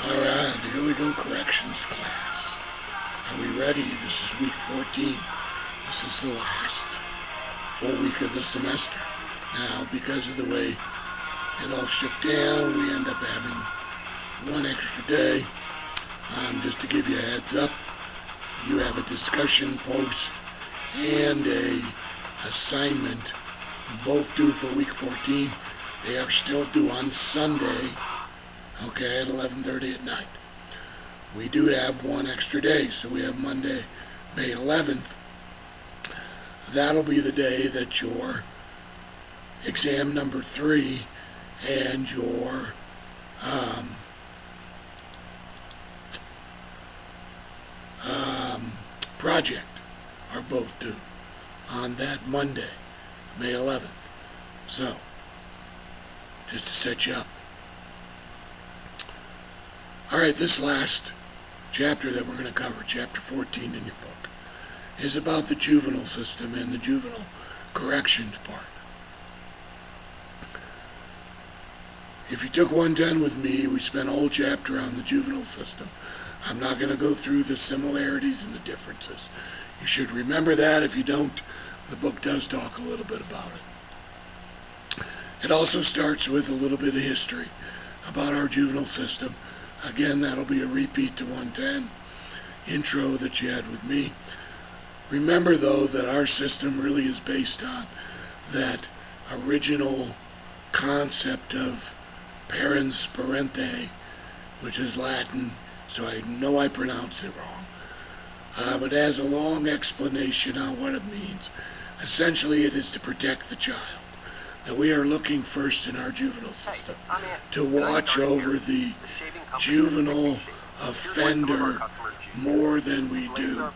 Alright, here we go, corrections class. Are we ready? This is week 14. This is the last full week of the semester. Now, because of the way it all shook down, we end up having one extra day. Just to give you a heads up, you have a discussion post and a assignment, both due for week 14. They are still due on Sunday, okay, at 11:30 at night. We do have one extra day, so we have Monday, May 11th. That'll be the day that your exam number 3 and your project are both due on that Monday, May 11th. So, just to set you up. Alright, this last chapter that we're going to cover, chapter 14 in your book, is about the juvenile system and the juvenile corrections part. If you took 110 with me, we spent a whole chapter on the juvenile system. I'm not going to go through the similarities and the differences. You should remember that. If you don't, the book does talk a little bit about it. It also starts with a little bit of history about our juvenile system. Again, that'll be a repeat to 110 intro that you had with me. Remember, though, that our system really is based on that original concept of parens parente, which is Latin, so I know I pronounced it wrong. But it has a long explanation on what it means. Essentially, it is to protect the child. That we are looking first in our juvenile system to watch over the juvenile offender more than we do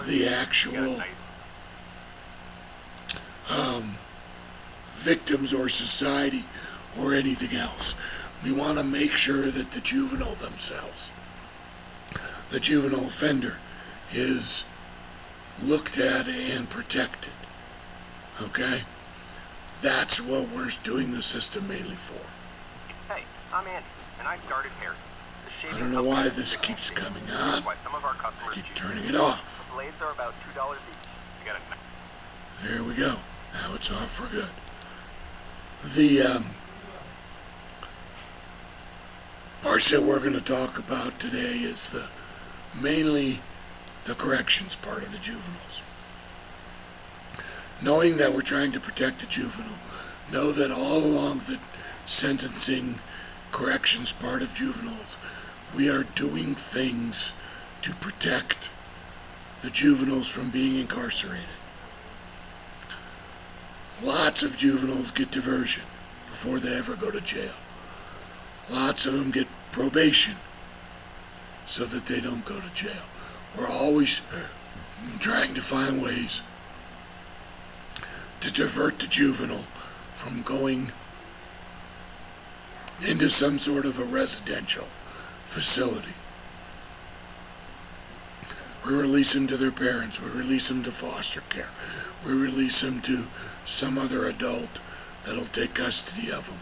the actual victims or society or anything else. We want to make sure that the juvenile themselves, the juvenile offender, is looked at and protected. Okay? That's what we're doing the system mainly for. Hey, I'm Andy, and I started Harry's. I don't know why this keeps coming on. I keep turning it off. The blades are about $2 each. There we go. Now it's off for good. The parts that we're going to talk about today is mainly the corrections part of the juveniles. Knowing that we're trying to protect the juvenile, know that all along the sentencing corrections part of juveniles, we are doing things to protect the juveniles from being incarcerated. Lots of juveniles get diversion before they ever go to jail. Lots of them get probation so that they don't go to jail. We're always trying to find ways to divert the juvenile from going into some sort of a residential facility. We release them to their parents. We release them to foster care. We release them to some other adult that'll take custody of them.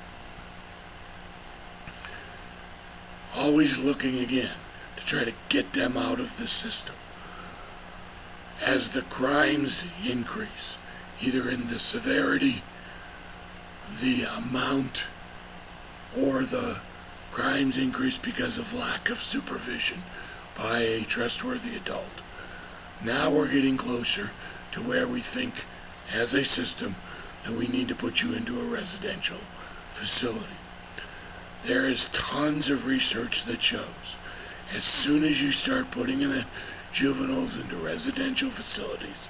Always looking again to try to get them out of the system. As the crimes increase, either in the severity, the amount, or the crimes increase because of lack of supervision by a trustworthy adult. Now we're getting closer to where we think, as a system, that we need to put you into a residential facility. There is tons of research that shows as soon as you start putting in the juveniles into residential facilities,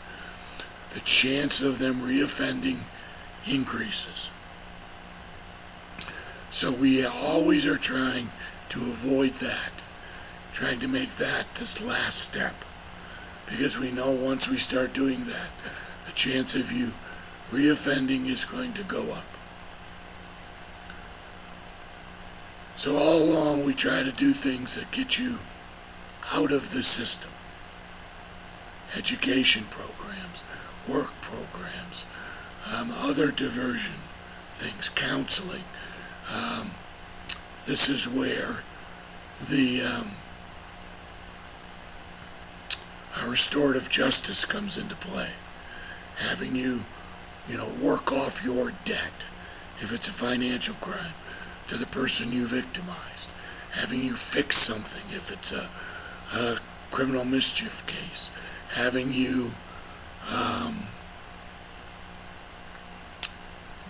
the chance of them reoffending increases. So we always are trying to avoid that, trying to make that this last step, because we know once we start doing that, the chance of you reoffending is going to go up. So all along we try to do things that get you out of the system. Education programs, work programs, other diversion things, counseling. This is where the restorative justice comes into play. Having you, work off your debt, if it's a financial crime, to the person you victimized. Having you fix something, if it's a criminal mischief case. Having you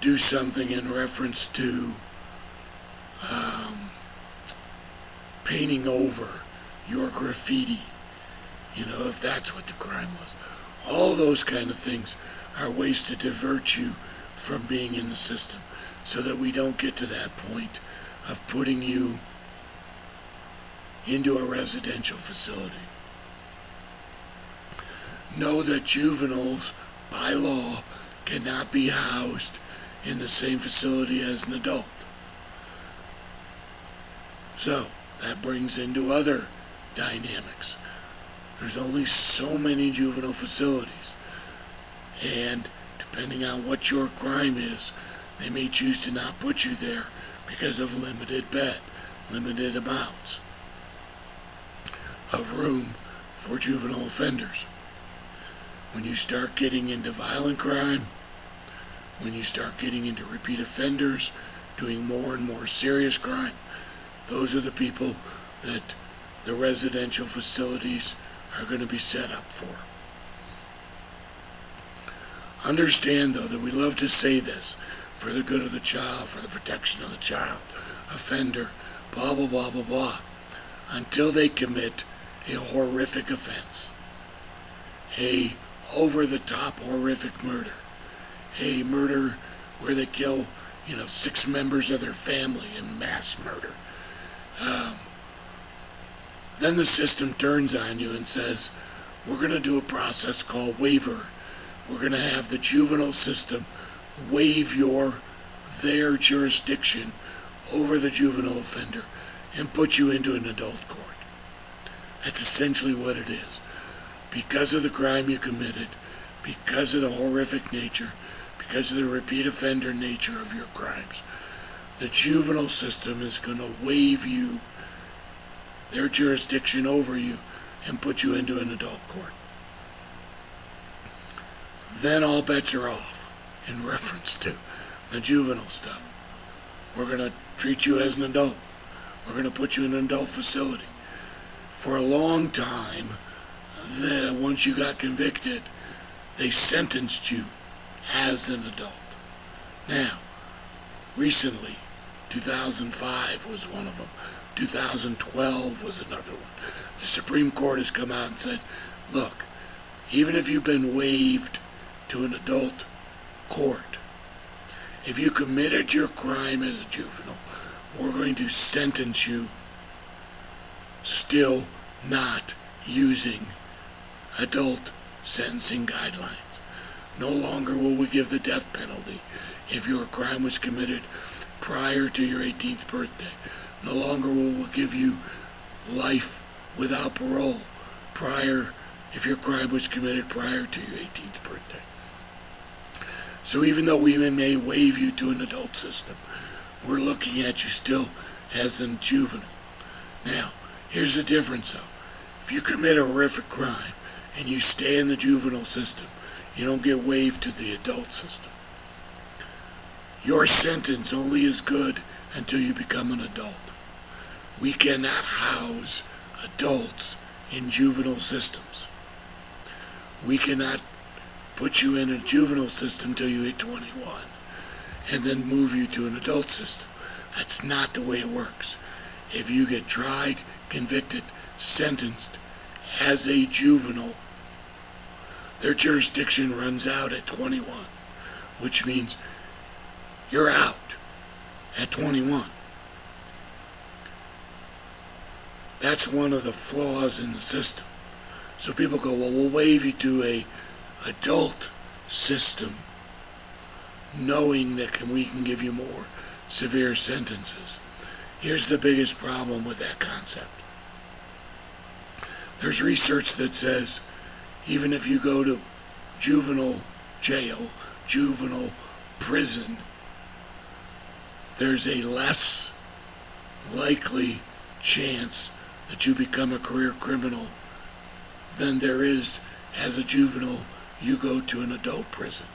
do something in reference to painting over your graffiti, if that's what the crime was. All those kind of things are ways to divert you from being in the system so that we don't get to that point of putting you into a residential facility. Know that juveniles, by law, cannot be housed in the same facility as an adult. So, that brings into other dynamics. There's only so many juvenile facilities, and depending on what your crime is, they may choose to not put you there because of limited amounts of room for juvenile offenders. When you start getting into violent crime, when you start getting into repeat offenders, doing more and more serious crime, those are the people that the residential facilities are going to be set up for. Understand, though, that we love to say this for the good of the child, for the protection of the child, offender, blah, blah, blah, blah, blah, until they commit a horrific offense, a over-the-top horrific murder, a murder where they kill, 6 members of their family in mass murder. Then the system turns on you and says, we're going to do a process called waiver. We're going to have the juvenile system waive their jurisdiction over the juvenile offender and put you into an adult court. That's essentially what it is. Because of the crime you committed, because of the horrific nature, because of the repeat offender nature of your crimes, the juvenile system is going to waive their jurisdiction over you and put you into an adult court. Then all bets are off in reference to the juvenile stuff. We're going to treat you as an adult. We're going to put you in an adult facility. For a long time, once you got convicted, they sentenced you as an adult. Now, recently, 2005 was one of them. 2012 was another one. The Supreme Court has come out and said, look, even if you've been waived to an adult court, if you committed your crime as a juvenile, we're going to sentence you still not using adult sentencing guidelines. No longer will we give the death penalty if your crime was committed prior to your 18th birthday. No longer will we give you life without parole if your crime was committed prior to your 18th birthday. So even though we may waive you to an adult system, we're looking at you still as a juvenile. Now, here's the difference though. If you commit a horrific crime and you stay in the juvenile system, you don't get waived to the adult system. Your sentence only is good until you become an adult. We cannot house adults in juvenile systems. We cannot put you in a juvenile system till you hit 21 and then move you to an adult system. That's not the way it works. If you get tried, convicted, sentenced as a juvenile, their jurisdiction runs out at 21, which means you're out at 21. That's one of the flaws in the system. So people go, well, we'll waive you to a adult system, knowing that we can give you more severe sentences. Here's the biggest problem with that concept. There's research that says even if you go to juvenile jail, juvenile prison, there's a less likely chance that you become a career criminal than there is as a juvenile you go to an adult prison.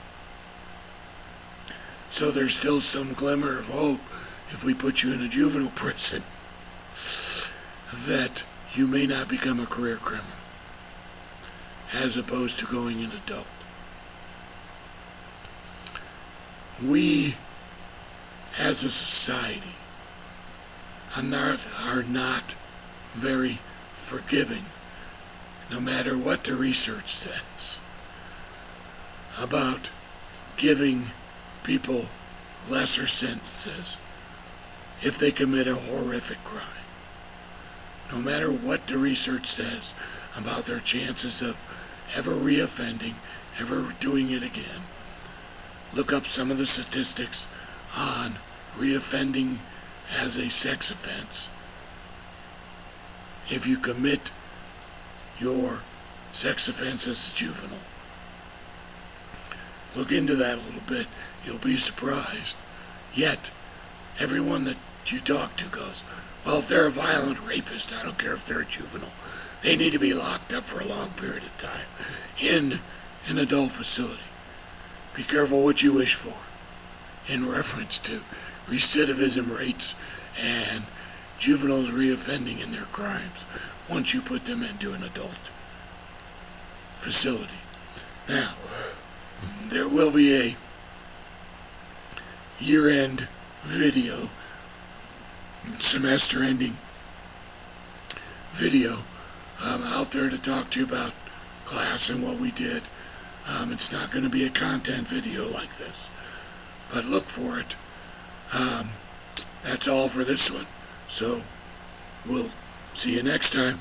So there's still some glimmer of hope if we put you in a juvenile prison that you may not become a career criminal as opposed to going an adult. We as a society are not very forgiving, no matter what the research says, about giving people lesser sentences if they commit a horrific crime. No matter what the research says about their chances of ever reoffending, ever doing it again. Look up some of the statistics on reoffending as a sex offense. If you commit your sex offense as a juvenile, look into that a little bit. You'll be surprised. Yet, everyone that you talk to goes, well, if they're a violent rapist, I don't care if they're a juvenile. They need to be locked up for a long period of time in an adult facility. Be careful what you wish for in reference to recidivism rates and juveniles reoffending in their crimes once you put them into an adult facility. Now, there will be a year-end video, semester-ending video out there to talk to you about class and what we did. It's not going to be a content video like this, but look for it. That's all for this one. So, we'll see you next time.